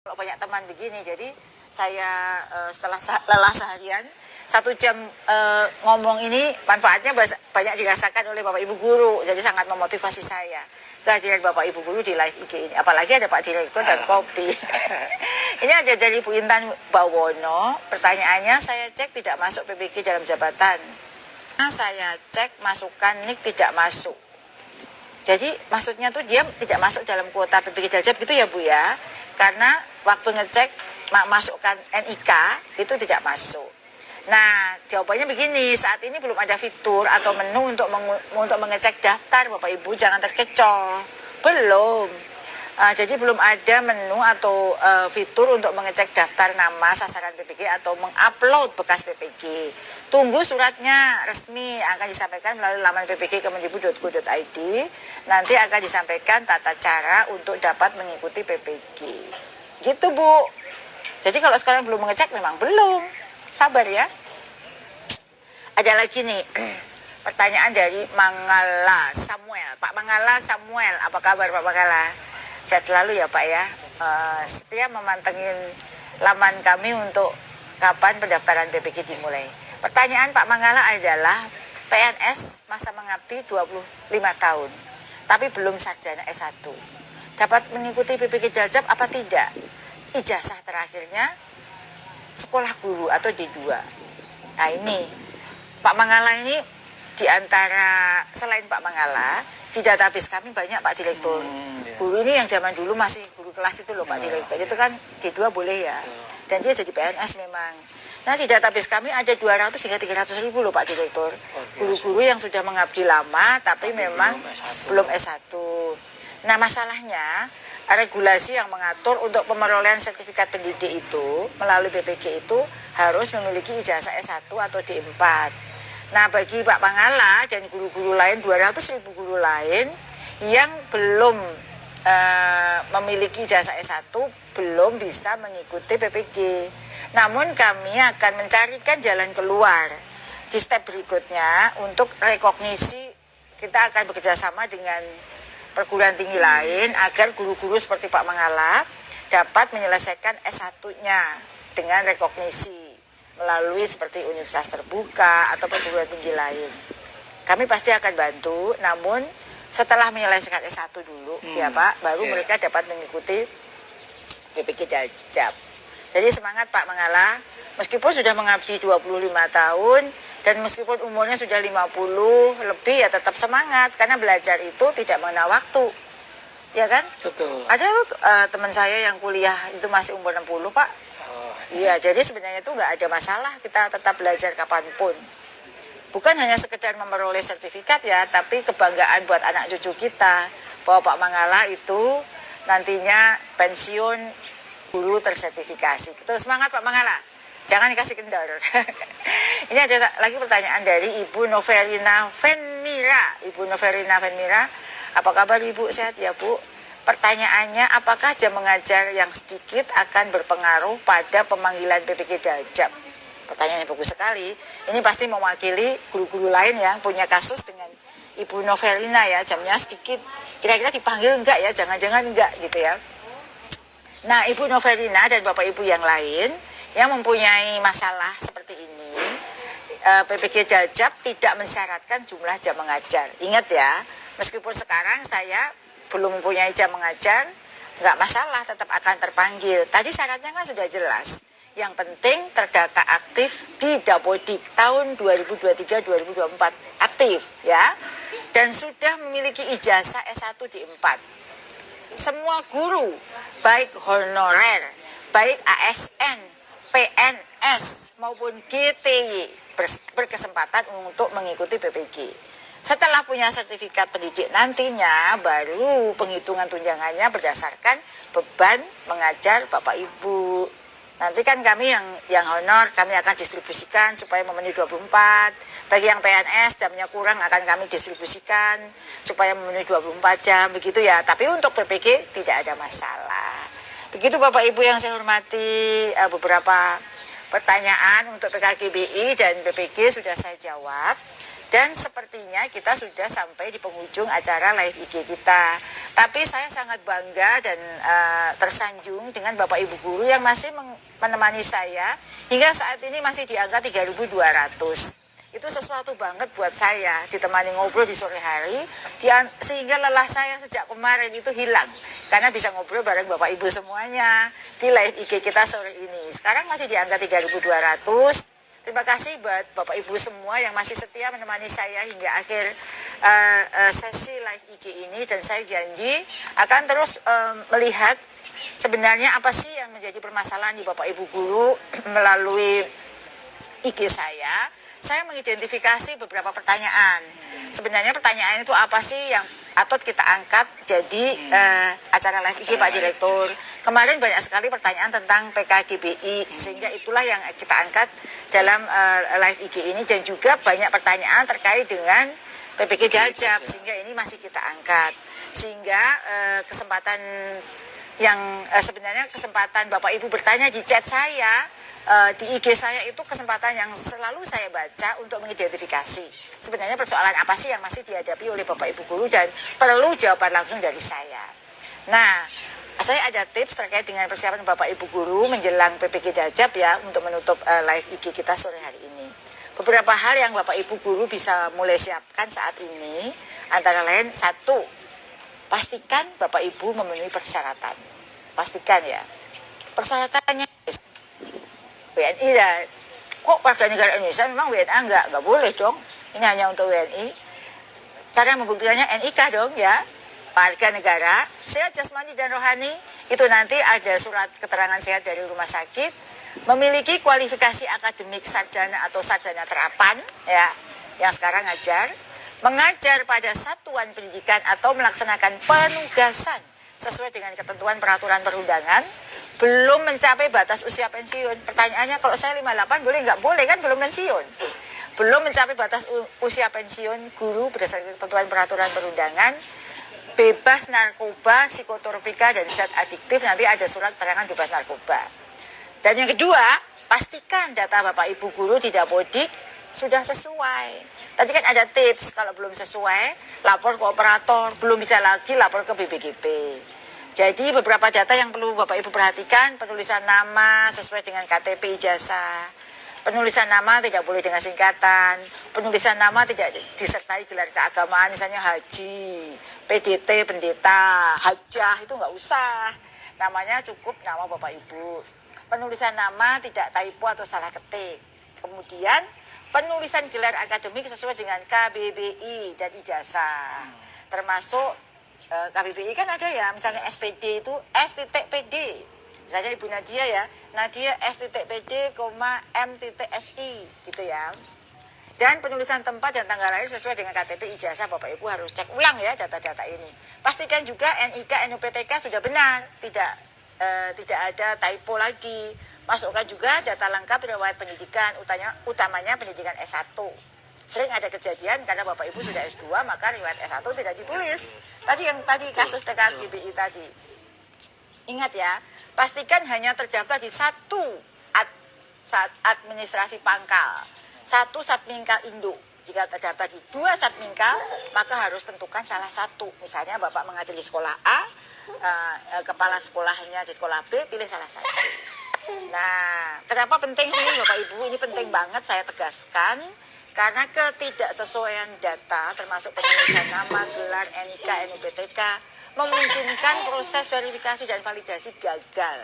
Kalau banyak teman begini, jadi saya setelah lelah seharian 1 jam ngomong ini manfaatnya banyak dirasakan oleh Bapak Ibu Guru, jadi sangat memotivasi saya kehadiran Bapak Ibu Guru di live IG ini, apalagi ada Pak Direktur dan kopi. Ini ada dari Bu Intan Bawono, pertanyaannya, saya cek tidak masuk PPG dalam jabatan, saya cek masukkan NIK tidak masuk. Jadi maksudnya tuh dia tidak masuk dalam kuota PPG Daljab gitu ya Bu ya. Karena waktu ngecek masukkan NIK itu tidak masuk. Nah, jawabannya begini, saat ini belum ada fitur atau menu untuk mengecek daftar Bapak Ibu, jangan terkecoh. Belum. Jadi belum ada menu atau fitur untuk mengecek daftar nama sasaran PPG atau mengupload bekas PPG. Tunggu suratnya resmi, akan disampaikan melalui laman ppg.kemendikbud.go.id. Nanti akan disampaikan tata cara untuk dapat mengikuti PPG. Gitu Bu. Jadi kalau sekarang belum mengecek memang belum. Sabar ya. Ada lagi nih. Pertanyaan dari Mangala Samuel. Pak Mangala Samuel, apa kabar Pak Mangala? Sehat selalu ya Pak ya. Setia memantengin laman kami untuk kapan pendaftaran PPG dimulai. Pertanyaan Pak Mangala adalah, PNS masa mengabdi 25 tahun tapi belum sarjana S1, dapat mengikuti PPG Daljab apa tidak? Ijazah terakhirnya sekolah guru atau D2. Nah ini Pak Mangala ini, diantara selain Pak Mangala, di database kami banyak Pak Direktur. Guru ini yang zaman dulu masih guru kelas itu loh Pak Direktur. Itu kan D2 boleh ya. Dan dia jadi PNS memang. Nah di database kami ada 200 hingga 300 ribu loh Pak Direktur. Guru-guru yang sudah mengabdi lama tapi memang belum S1. Nah masalahnya, regulasi yang mengatur untuk pemerolehan sertifikat pendidik itu melalui BPG itu harus memiliki ijazah S1 atau D4. Nah bagi Pak Mangala dan guru-guru lain, 200 ribu guru lain yang belum memiliki ijazah S1 belum bisa mengikuti PPG. Namun kami akan mencarikan jalan keluar di step berikutnya untuk rekognisi. Kita akan bekerja sama dengan perguruan tinggi lain agar guru-guru seperti Pak Mangala dapat menyelesaikan S1-nya dengan rekognisi melalui seperti universitas terbuka atau perguruan tinggi lain. Kami pasti akan bantu, namun setelah menyelesaikan S1 dulu ya Pak, baru mereka dapat mengikuti PPG Daljab. Jadi semangat Pak Mangala, meskipun sudah mengabdi 25 tahun dan meskipun umurnya sudah 50 lebih, ya tetap semangat, karena belajar itu tidak mengenal waktu. Ya kan? Betul. Ada teman saya yang kuliah itu masih umur 60 Pak. Iya, jadi sebenarnya itu nggak ada masalah, kita tetap belajar kapanpun. Bukan hanya sekedar memperoleh sertifikat ya, tapi kebanggaan buat anak cucu kita bahwa Pak Mangala itu nantinya pensiun guru tersertifikasi. Terus semangat Pak Mangala, jangan dikasih kendor. Ini ada lagi pertanyaan dari Ibu Noverina Venmira. Ibu Noverina Venmira, apa kabar Ibu? Sehat ya Bu? Pertanyaannya, apakah jam mengajar yang sedikit akan berpengaruh pada pemanggilan PPG Daljab? Pertanyaannya bagus sekali. Ini pasti mewakili guru-guru lain yang punya kasus dengan Ibu Novelina ya, jamnya sedikit. Kira-kira dipanggil enggak ya? Jangan-jangan enggak gitu ya. Nah, Ibu Novelina dan Bapak Ibu yang lain yang mempunyai masalah seperti ini, PPG Daljab tidak mensyaratkan jumlah jam mengajar. Ingat ya, meskipun sekarang saya belum mempunyai jam mengajar, enggak masalah, tetap akan terpanggil. Tadi syaratnya kan sudah jelas. Yang penting terdata aktif di Dapodik tahun 2023-2024 aktif ya, dan sudah memiliki ijazah S1 D4. Semua guru baik honorer, baik ASN, PNS maupun GTY berkesempatan untuk mengikuti PPG. Setelah punya sertifikat pendidik nantinya baru penghitungan tunjangannya berdasarkan beban mengajar Bapak Ibu. Nanti kan kami yang honor kami akan distribusikan supaya memenuhi 24. Bagi yang PNS jamnya kurang akan kami distribusikan supaya memenuhi 24 jam begitu ya. Tapi untuk PPG tidak ada masalah. Begitu Bapak Ibu yang saya hormati, beberapa pertanyaan untuk PKGBI dan PPG sudah saya jawab. Dan sepertinya kita sudah sampai di penghujung acara live IG kita. Tapi saya sangat bangga dan tersanjung dengan Bapak Ibu guru yang masih menemani saya hingga saat ini masih di angka 3.200. Itu sesuatu banget buat saya, ditemani ngobrol di sore hari, sehingga lelah saya sejak kemarin itu hilang. Karena bisa ngobrol bareng Bapak Ibu semuanya di live IG kita sore ini. Sekarang masih di angka 3.200. Terima kasih buat Bapak Ibu semua yang masih setia menemani saya hingga akhir sesi live IG ini. Dan saya janji akan terus melihat sebenarnya apa sih yang menjadi permasalahan di Bapak Ibu guru melalui IG saya. Saya mengidentifikasi beberapa pertanyaan. Sebenarnya pertanyaan itu apa sih yang patut kita angkat jadi acara live IG Pak Direktur. Kemarin banyak sekali pertanyaan tentang PKGBI, sehingga itulah yang kita angkat dalam live IG ini. Dan juga banyak pertanyaan terkait dengan PPG Daljab, sehingga ini masih kita angkat. Sehingga kesempatan yang sebenarnya kesempatan Bapak Ibu bertanya di chat saya, di IG saya itu kesempatan yang selalu saya baca untuk mengidentifikasi sebenarnya persoalan apa sih yang masih dihadapi oleh Bapak Ibu guru dan perlu jawaban langsung dari saya. Nah, saya ada tips terkait dengan persiapan Bapak Ibu guru menjelang PPG Daljab ya, untuk menutup live IG kita sore hari ini. Beberapa hal yang Bapak Ibu guru bisa mulai siapkan saat ini, antara lain, 1, pastikan Bapak Ibu memenuhi persyaratan. Pastikan ya. Persyaratannya WNI dah. Kok warga negara Indonesia memang WNA enggak boleh dong. Ini hanya untuk WNI. Cara membuktikannya NIK dong ya. Warga negara, sehat jasmani dan rohani, itu nanti ada surat keterangan sehat dari rumah sakit, memiliki kualifikasi akademik sarjana atau sarjana terapan ya, yang sekarang mengajar pada satuan pendidikan atau melaksanakan penugasan sesuai dengan ketentuan peraturan perundangan, belum mencapai batas usia pensiun. Pertanyaannya, kalau saya 58 boleh nggak? Boleh kan, belum pensiun. Belum mencapai batas usia pensiun guru berdasarkan ketentuan peraturan perundangan, bebas narkoba, psikotropika, dan zat adiktif, nanti ada surat keterangan bebas narkoba. Dan yang kedua, pastikan data Bapak Ibu guru di Dapodik sudah sesuai. Tadi kan ada tips, kalau belum sesuai, lapor ke operator, belum bisa lagi lapor ke BPGP. Jadi beberapa data yang perlu Bapak Ibu perhatikan, penulisan nama sesuai dengan KTP ijazah, penulisan nama tidak boleh dengan singkatan, penulisan nama tidak disertai gelar keagamaan, misalnya haji, PDT, pendeta, hajah, itu nggak usah. Namanya cukup nama Bapak Ibu. Penulisan nama tidak typo atau salah ketik. Kemudian penulisan gelar akademik sesuai dengan KBBI dan ijazah. Termasuk KBBI kan ada ya, misalnya SPD itu S.PD. Misalnya Ibu Nadia ya, Nadia S.PD, M.SI gitu ya. Dan penulisan tempat dan tanggal lahir sesuai dengan KTP ijazah. Bapak Ibu harus cek ulang ya data-data ini. Pastikan juga NIK, NUPTK sudah benar, tidak ada typo lagi. Masukkan juga data lengkap riwayat pendidikan, utamanya pendidikan S1. Sering ada kejadian karena Bapak Ibu sudah S2 maka riwayat S1 tidak ditulis. Tadi kasus PKGBI tadi. Ingat ya, pastikan hanya terdaftar di satu administrasi pangkal, satu satmingkal induk. Jika terdaftar di 2 satmingkal, maka harus tentukan salah satu. Misalnya Bapak mengajar di sekolah A, kepala sekolahnya di sekolah B, pilih salah satu. Nah, kenapa penting ini Bapak Ibu? Ini penting banget saya tegaskan. Karena ketidaksesuaian data termasuk penulisan nama, gelar, NIK, NUPTK memungkinkan proses verifikasi dan validasi gagal.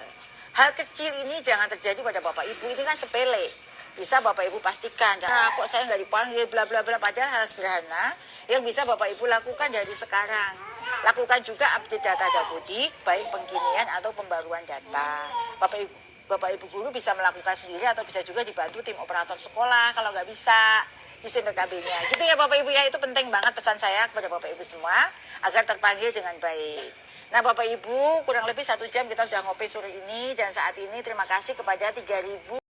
Hal kecil ini jangan terjadi pada Bapak Ibu, ini kan sepele. Bisa Bapak Ibu pastikan, jangan kok saya nggak dipanggil bla bla bla, padahal hal sederhana yang bisa Bapak Ibu lakukan dari sekarang. Lakukan juga update data Dapodik, baik pengkinian atau pembaruan data. Bapak Ibu guru bisa melakukan sendiri atau bisa juga dibantu tim operator sekolah kalau nggak bisa di PKB-nya. Gitu ya Bapak Ibu ya, itu penting banget pesan saya kepada Bapak Ibu semua agar terpanggil dengan baik. Nah Bapak Ibu, kurang lebih 1 jam kita sudah ngopi sore ini, dan saat ini terima kasih kepada 3.000